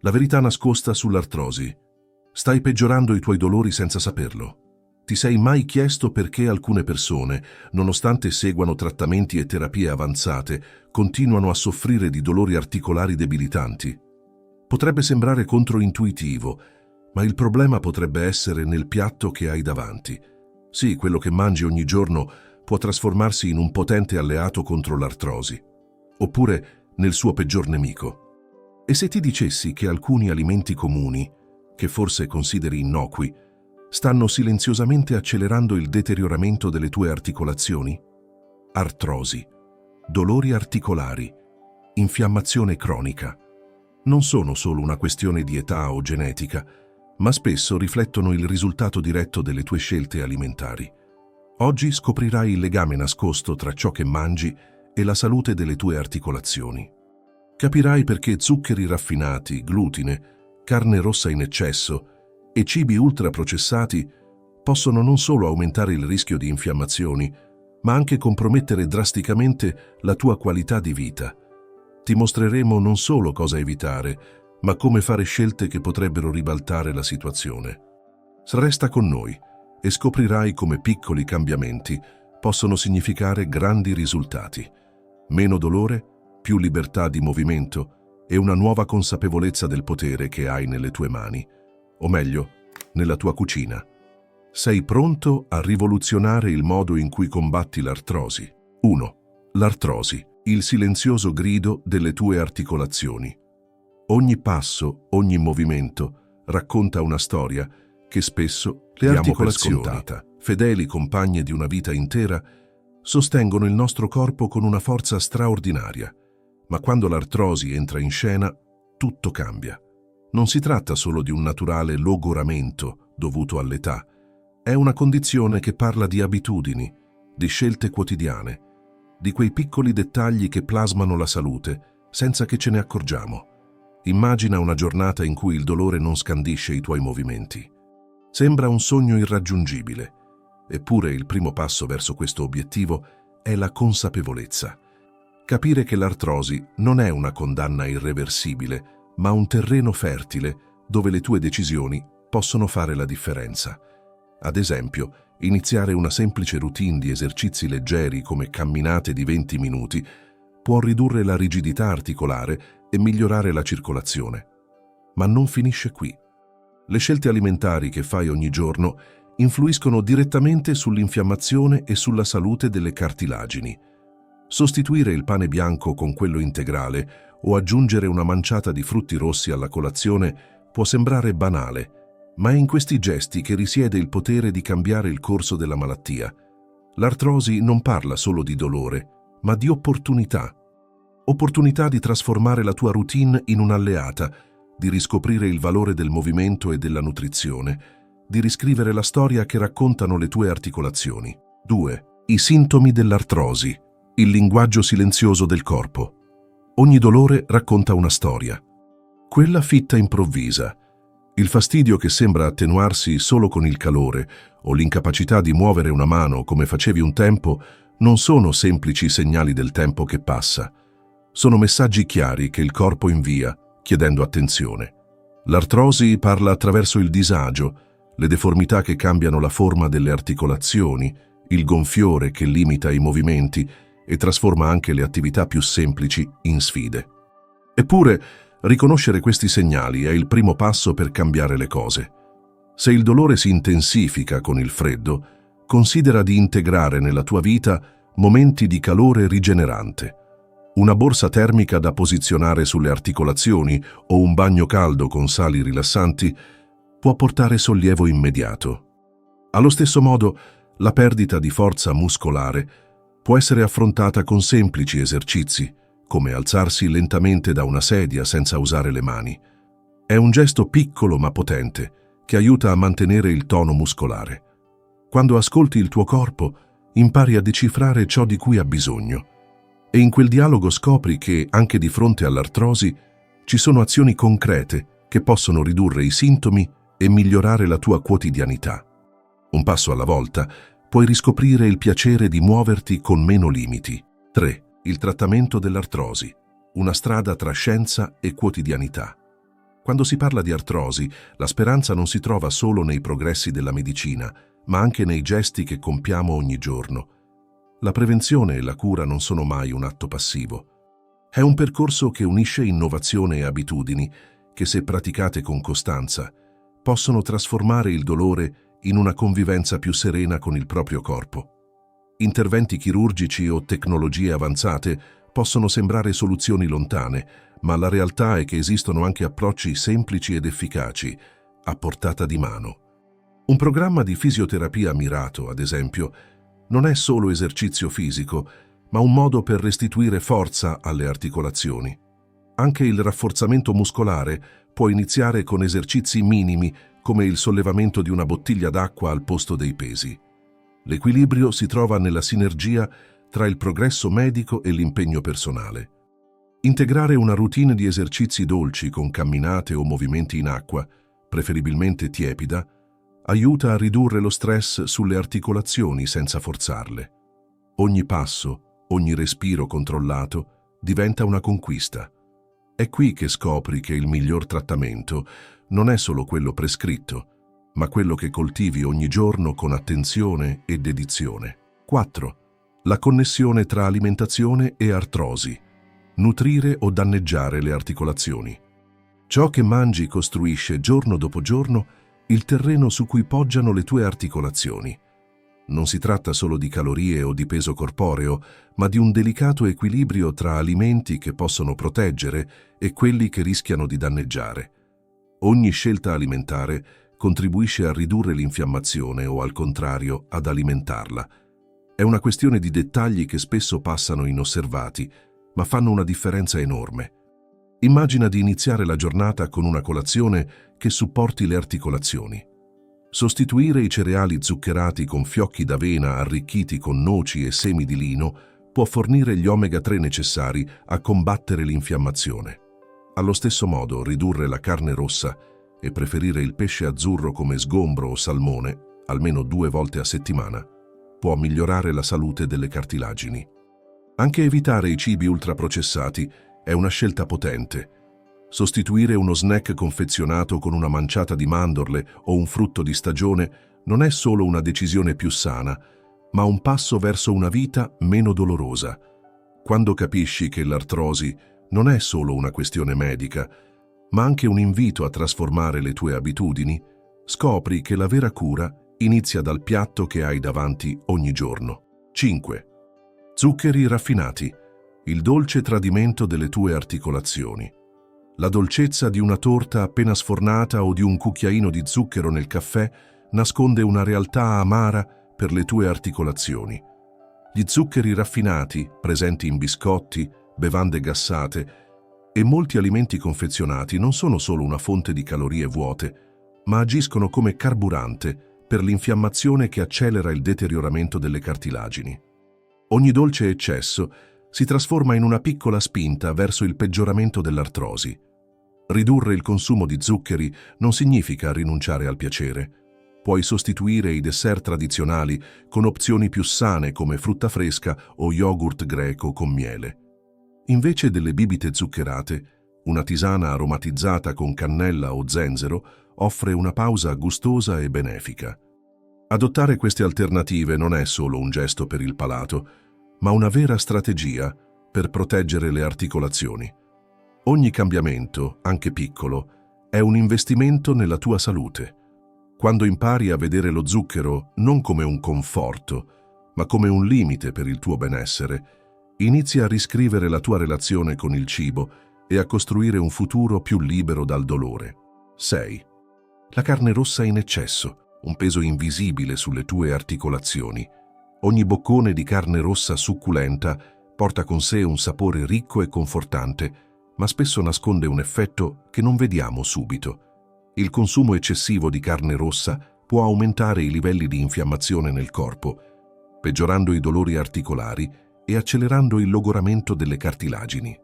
La verità nascosta sull'artrosi. Stai peggiorando i tuoi dolori senza saperlo. Ti sei mai chiesto perché alcune persone, nonostante seguano trattamenti e terapie avanzate, continuano a soffrire di dolori articolari debilitanti? Potrebbe sembrare controintuitivo, ma il problema potrebbe essere nel piatto che hai davanti. Sì, quello che mangi ogni giorno può trasformarsi in un potente alleato contro l'artrosi, oppure nel suo peggior nemico. E se ti dicessi che alcuni alimenti comuni, che forse consideri innocui, stanno silenziosamente accelerando il deterioramento delle tue articolazioni? Artrosi, dolori articolari, infiammazione cronica. Non sono solo una questione di età o genetica, ma spesso riflettono il risultato diretto delle tue scelte alimentari. Oggi scoprirai il legame nascosto tra ciò che mangi e la salute delle tue articolazioni. Capirai perché zuccheri raffinati, glutine, carne rossa in eccesso e cibi ultraprocessati possono non solo aumentare il rischio di infiammazioni, ma anche compromettere drasticamente la tua qualità di vita. Ti mostreremo non solo cosa evitare, ma come fare scelte che potrebbero ribaltare la situazione. Resta con noi e scoprirai come piccoli cambiamenti possono significare grandi risultati. Meno dolore, più libertà di movimento e una nuova consapevolezza del potere che hai nelle tue mani, o meglio, nella tua cucina. Sei pronto a rivoluzionare il modo in cui combatti l'artrosi? 1. L'artrosi, il silenzioso grido delle tue articolazioni. Ogni passo, ogni movimento racconta una storia che spesso le articolazioni, fedeli compagne di una vita intera, sostengono il nostro corpo con una forza straordinaria. Ma quando l'artrosi entra in scena, tutto cambia. Non si tratta solo di un naturale logoramento dovuto all'età. È una condizione che parla di abitudini, di scelte quotidiane, di quei piccoli dettagli che plasmano la salute senza che ce ne accorgiamo. Immagina una giornata in cui il dolore non scandisce i tuoi movimenti. Sembra un sogno irraggiungibile, eppure il primo passo verso questo obiettivo è la consapevolezza. Capire che l'artrosi non è una condanna irreversibile, ma un terreno fertile dove le tue decisioni possono fare la differenza. Ad esempio, iniziare una semplice routine di esercizi leggeri come camminate di 20 minuti può ridurre la rigidità articolare e migliorare la circolazione. Ma non finisce qui. Le scelte alimentari che fai ogni giorno influiscono direttamente sull'infiammazione e sulla salute delle cartilagini. Sostituire il pane bianco con quello integrale o aggiungere una manciata di frutti rossi alla colazione può sembrare banale, ma è in questi gesti che risiede il potere di cambiare il corso della malattia. L'artrosi non parla solo di dolore, ma di opportunità. Opportunità di trasformare la tua routine in un'alleata, di riscoprire il valore del movimento e della nutrizione, di riscrivere la storia che raccontano le tue articolazioni. 2. I sintomi dell'artrosi, il linguaggio silenzioso del corpo. Ogni dolore racconta una storia. Quella fitta improvvisa, il fastidio che sembra attenuarsi solo con il calore o l'incapacità di muovere una mano come facevi un tempo non sono semplici segnali del tempo che passa. Sono messaggi chiari che il corpo invia, chiedendo attenzione. L'artrosi parla attraverso il disagio, le deformità che cambiano la forma delle articolazioni, il gonfiore che limita i movimenti e trasforma anche le attività più semplici in sfide. Eppure, riconoscere questi segnali è il primo passo per cambiare le cose. Se il dolore si intensifica con il freddo, considera di integrare nella tua vita momenti di calore rigenerante. Una borsa termica da posizionare sulle articolazioni o un bagno caldo con sali rilassanti può portare sollievo immediato. Allo stesso modo, la perdita di forza muscolare può essere affrontata con semplici esercizi, come alzarsi lentamente da una sedia senza usare le mani. È un gesto piccolo ma potente che aiuta a mantenere il tono muscolare. Quando ascolti il tuo corpo, impari a decifrare ciò di cui ha bisogno. E in quel dialogo scopri che, anche di fronte all'artrosi, ci sono azioni concrete che possono ridurre i sintomi e migliorare la tua quotidianità. Un passo alla volta, puoi riscoprire il piacere di muoverti con meno limiti. 3. Il trattamento dell'artrosi, una strada tra scienza e quotidianità. Quando si parla di artrosi, la speranza non si trova solo nei progressi della medicina, ma anche nei gesti che compiamo ogni giorno. La prevenzione e la cura non sono mai un atto passivo. È un percorso che unisce innovazione e abitudini che, se praticate con costanza, possono trasformare il dolore in una convivenza più serena con il proprio corpo. Interventi chirurgici o tecnologie avanzate possono sembrare soluzioni lontane, ma la realtà è che esistono anche approcci semplici ed efficaci, a portata di mano. Un programma di fisioterapia mirato, ad esempio, non è solo esercizio fisico, ma un modo per restituire forza alle articolazioni. Anche il rafforzamento muscolare può iniziare con esercizi minimi, come il sollevamento di una bottiglia d'acqua al posto dei pesi. L'equilibrio si trova nella sinergia tra il progresso medico e l'impegno personale. Integrare una routine di esercizi dolci con camminate o movimenti in acqua, preferibilmente tiepida, aiuta a ridurre lo stress sulle articolazioni senza forzarle. Ogni passo, ogni respiro controllato diventa una conquista. È qui che scopri che il miglior trattamento non è solo quello prescritto, ma quello che coltivi ogni giorno con attenzione e dedizione. 4. La connessione tra alimentazione e artrosi. Nutrire o danneggiare le articolazioni. Ciò che mangi costruisce giorno dopo giorno il terreno su cui poggiano le tue articolazioni. Non si tratta solo di calorie o di peso corporeo, ma di un delicato equilibrio tra alimenti che possono proteggere e quelli che rischiano di danneggiare. Ogni scelta alimentare contribuisce a ridurre l'infiammazione o, al contrario, ad alimentarla. È una questione di dettagli che spesso passano inosservati, ma fanno una differenza enorme. Immagina di iniziare la giornata con una colazione che supporti le articolazioni. Sostituire i cereali zuccherati con fiocchi d'avena arricchiti con noci e semi di lino può fornire gli omega-3 necessari a combattere l'infiammazione. Allo stesso modo, ridurre la carne rossa e preferire il pesce azzurro come sgombro o salmone, almeno 2 volte a settimana, può migliorare la salute delle cartilagini. Anche evitare i cibi ultraprocessati è una scelta potente. Sostituire uno snack confezionato con una manciata di mandorle o un frutto di stagione non è solo una decisione più sana, ma un passo verso una vita meno dolorosa. Quando capisci che l'artrosi non è solo una questione medica, ma anche un invito a trasformare le tue abitudini, scopri che la vera cura inizia dal piatto che hai davanti ogni giorno. 5. Zuccheri raffinati, il dolce tradimento delle tue articolazioni. La dolcezza di una torta appena sfornata o di un cucchiaino di zucchero nel caffè nasconde una realtà amara per le tue articolazioni. Gli zuccheri raffinati, presenti in biscotti, bevande gassate e molti alimenti confezionati, non sono solo una fonte di calorie vuote, ma agiscono come carburante per l'infiammazione che accelera il deterioramento delle cartilagini. Ogni dolce eccesso si trasforma in una piccola spinta verso il peggioramento dell'artrosi. Ridurre il consumo di zuccheri non significa rinunciare al piacere. Puoi sostituire i dessert tradizionali con opzioni più sane come frutta fresca o yogurt greco con miele. Invece delle bibite zuccherate, una tisana aromatizzata con cannella o zenzero offre una pausa gustosa e benefica. Adottare queste alternative non è solo un gesto per il palato, ma una vera strategia per proteggere le articolazioni. Ogni cambiamento, anche piccolo, è un investimento nella tua salute. Quando impari a vedere lo zucchero non come un conforto, ma come un limite per il tuo benessere, inizi a riscrivere la tua relazione con il cibo e a costruire un futuro più libero dal dolore. 6. La carne rossa in eccesso, un peso invisibile sulle tue articolazioni. Ogni boccone di carne rossa succulenta porta con sé un sapore ricco e confortante, ma spesso nasconde un effetto che non vediamo subito. Il consumo eccessivo di carne rossa può aumentare i livelli di infiammazione nel corpo, peggiorando i dolori articolari e accelerando il logoramento delle cartilagini.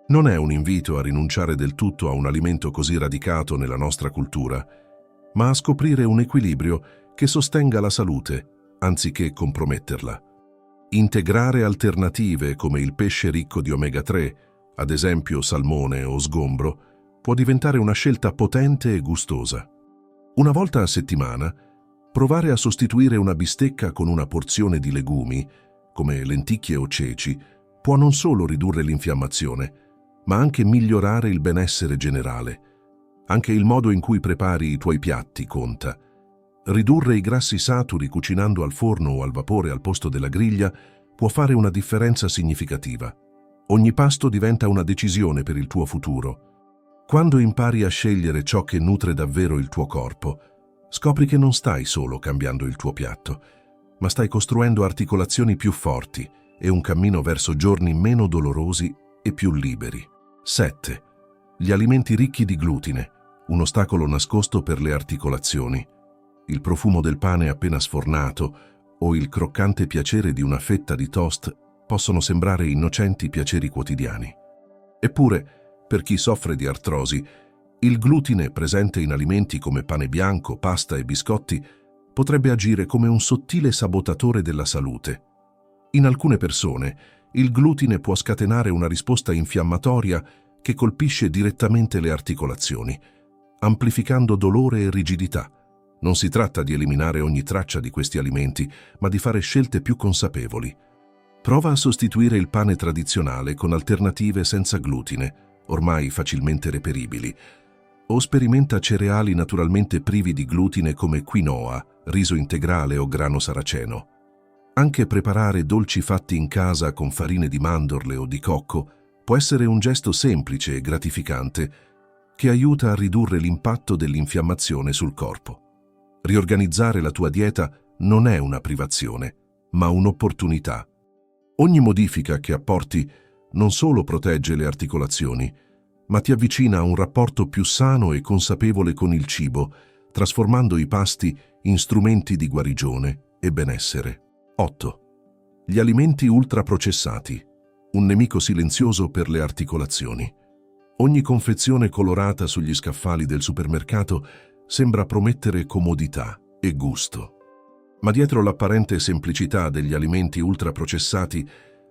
Non è un invito a rinunciare del tutto a un alimento così radicato nella nostra cultura, ma a scoprire un equilibrio che sostenga la salute, anziché comprometterla. Integrare alternative come il pesce ricco di omega-3, ad esempio salmone o sgombro, può diventare una scelta potente e gustosa. Una volta a settimana, provare a sostituire una bistecca con una porzione di legumi, come lenticchie o ceci, può non solo ridurre l'infiammazione, ma anche migliorare il benessere generale. Anche il modo in cui prepari i tuoi piatti conta. Ridurre i grassi saturi cucinando al forno o al vapore al posto della griglia può fare una differenza significativa. Ogni pasto diventa una decisione per il tuo futuro. Quando impari a scegliere ciò che nutre davvero il tuo corpo, scopri che non stai solo cambiando il tuo piatto, ma stai costruendo articolazioni più forti e un cammino verso giorni meno dolorosi e più liberi. 7. Gli alimenti ricchi di glutine, un ostacolo nascosto per le articolazioni. Il profumo del pane appena sfornato o il croccante piacere di una fetta di toast possono sembrare innocenti piaceri quotidiani. Eppure, per chi soffre di artrosi, il glutine presente in alimenti come pane bianco, pasta e biscotti potrebbe agire come un sottile sabotatore della salute. In alcune persone, il glutine può scatenare una risposta infiammatoria che colpisce direttamente le articolazioni, amplificando dolore e rigidità. Non si tratta di eliminare ogni traccia di questi alimenti, ma di fare scelte più consapevoli. Prova a sostituire il pane tradizionale con alternative senza glutine, ormai facilmente reperibili, o sperimenta cereali naturalmente privi di glutine come quinoa, riso integrale o grano saraceno. Anche preparare dolci fatti in casa con farine di mandorle o di cocco può essere un gesto semplice e gratificante che aiuta a ridurre l'impatto dell'infiammazione sul corpo. Riorganizzare la tua dieta non è una privazione, ma un'opportunità. Ogni modifica che apporti non solo protegge le articolazioni, ma ti avvicina a un rapporto più sano e consapevole con il cibo, trasformando i pasti in strumenti di guarigione e benessere. 8. Gli alimenti ultraprocessati, un nemico silenzioso per le articolazioni. Ogni confezione colorata sugli scaffali del supermercato sembra promettere comodità e gusto. Ma dietro l'apparente semplicità degli alimenti ultraprocessati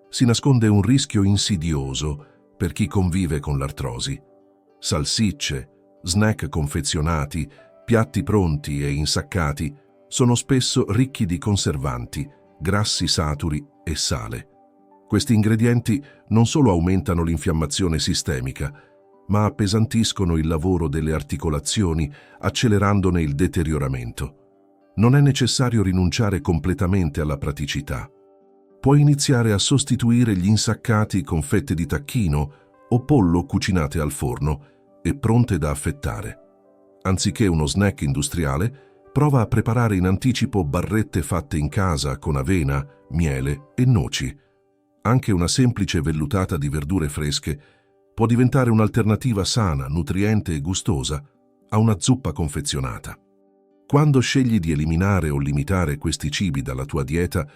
si nasconde un rischio insidioso per chi convive con l'artrosi. Salsicce, snack confezionati, piatti pronti e insaccati sono spesso ricchi di conservanti, grassi saturi e sale. Questi ingredienti non solo aumentano l'infiammazione sistemica, ma appesantiscono il lavoro delle articolazioni, accelerandone il deterioramento. Non è necessario rinunciare completamente alla praticità. Puoi iniziare a sostituire gli insaccati con fette di tacchino o pollo cucinate al forno e pronte da affettare. Anziché uno snack industriale, prova a preparare in anticipo barrette fatte in casa con avena, miele e noci. Anche una semplice vellutata di verdure fresche può diventare un'alternativa sana, nutriente e gustosa a una zuppa confezionata. Quando scegli di eliminare o limitare questi cibi dalla tua dieta,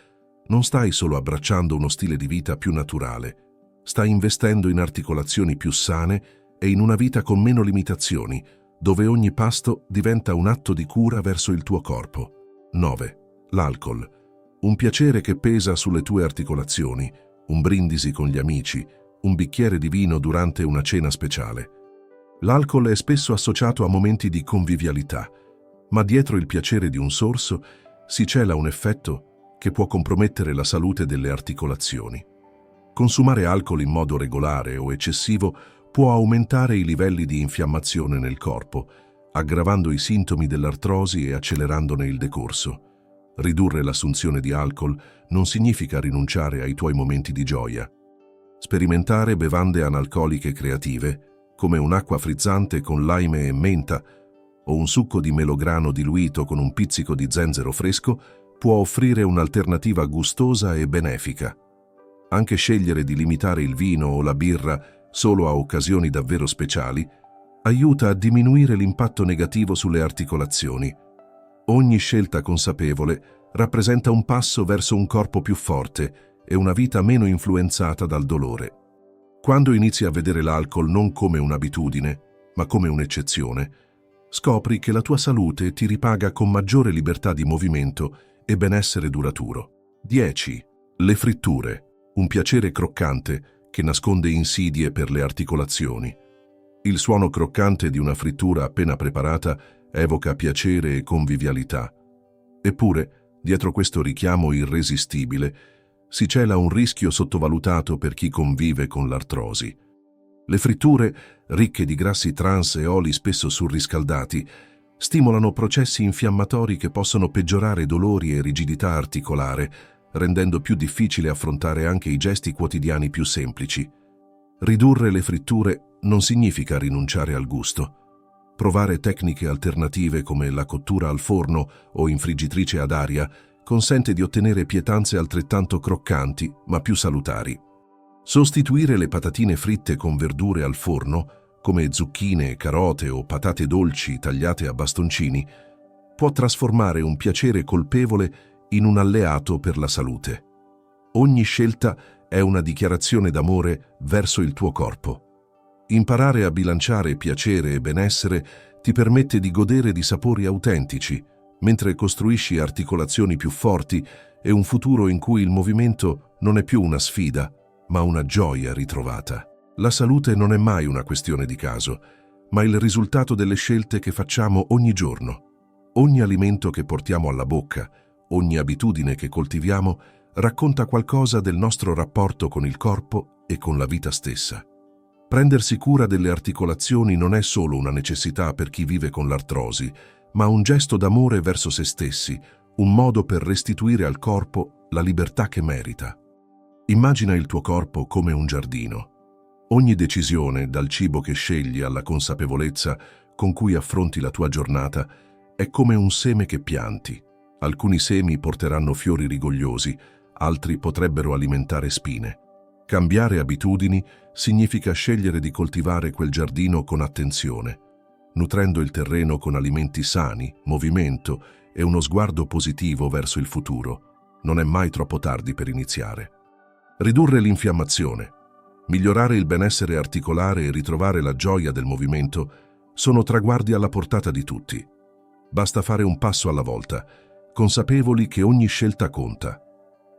non stai solo abbracciando uno stile di vita più naturale, stai investendo in articolazioni più sane e in una vita con meno limitazioni, dove ogni pasto diventa un atto di cura verso il tuo corpo. 9. L'alcol. Un piacere che pesa sulle tue articolazioni, un brindisi con gli amici, un bicchiere di vino durante una cena speciale. L'alcol è spesso associato a momenti di convivialità, ma dietro il piacere di un sorso si cela un effetto che può compromettere la salute delle articolazioni. Consumare alcol in modo regolare o eccessivo può aumentare i livelli di infiammazione nel corpo, aggravando i sintomi dell'artrosi e accelerandone il decorso. Ridurre l'assunzione di alcol non significa rinunciare ai tuoi momenti di gioia. Sperimentare bevande analcoliche creative, come un'acqua frizzante con lime e menta o un succo di melograno diluito con un pizzico di zenzero fresco, può offrire un'alternativa gustosa e benefica. Anche scegliere di limitare il vino o la birra solo a occasioni davvero speciali aiuta a diminuire l'impatto negativo sulle articolazioni. Ogni scelta consapevole rappresenta un passo verso un corpo più forte e una vita meno influenzata dal dolore. Quando inizi a vedere l'alcol non come un'abitudine, ma come un'eccezione, scopri che la tua salute ti ripaga con maggiore libertà di movimento e benessere duraturo. 10. Le fritture, un piacere croccante che nasconde insidie per le articolazioni. Il suono croccante di una frittura appena preparata evoca piacere e convivialità. Eppure, dietro questo richiamo irresistibile, si cela un rischio sottovalutato per chi convive con l'artrosi. Le fritture, ricche di grassi trans e oli spesso surriscaldati, stimolano processi infiammatori che possono peggiorare dolori e rigidità articolare, rendendo più difficile affrontare anche i gesti quotidiani più semplici. Ridurre le fritture non significa rinunciare al gusto. Provare tecniche alternative come la cottura al forno o in friggitrice ad aria consente di ottenere pietanze altrettanto croccanti ma più salutari. Sostituire le patatine fritte con verdure al forno, come zucchine, carote o patate dolci tagliate a bastoncini, può trasformare un piacere colpevole in un alleato per la salute. Ogni scelta è una dichiarazione d'amore verso il tuo corpo. Imparare a bilanciare piacere e benessere ti permette di godere di sapori autentici, mentre costruisci articolazioni più forti e un futuro in cui il movimento non è più una sfida, ma una gioia ritrovata. La salute non è mai una questione di caso, ma il risultato delle scelte che facciamo ogni giorno. Ogni alimento che portiamo alla bocca, ogni abitudine che coltiviamo, racconta qualcosa del nostro rapporto con il corpo e con la vita stessa. Prendersi cura delle articolazioni non è solo una necessità per chi vive con l'artrosi, ma un gesto d'amore verso se stessi, un modo per restituire al corpo la libertà che merita. Immagina il tuo corpo come un giardino. Ogni decisione, dal cibo che scegli alla consapevolezza con cui affronti la tua giornata, è come un seme che pianti. Alcuni semi porteranno fiori rigogliosi, altri potrebbero alimentare spine. Cambiare abitudini significa scegliere di coltivare quel giardino con attenzione, nutrendo il terreno con alimenti sani, movimento e uno sguardo positivo verso il futuro. Non è mai troppo tardi per iniziare. Ridurre l'infiammazione, migliorare il benessere articolare e ritrovare la gioia del movimento sono traguardi alla portata di tutti. Basta fare un passo alla volta, consapevoli che ogni scelta conta.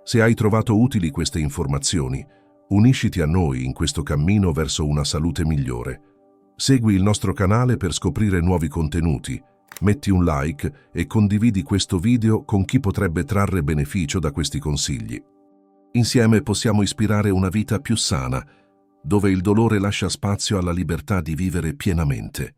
Se hai trovato utili queste informazioni, unisciti a noi in questo cammino verso una salute migliore. Segui il nostro canale per scoprire nuovi contenuti, metti un like e condividi questo video con chi potrebbe trarre beneficio da questi consigli. Insieme possiamo ispirare una vita più sana, dove il dolore lascia spazio alla libertà di vivere pienamente.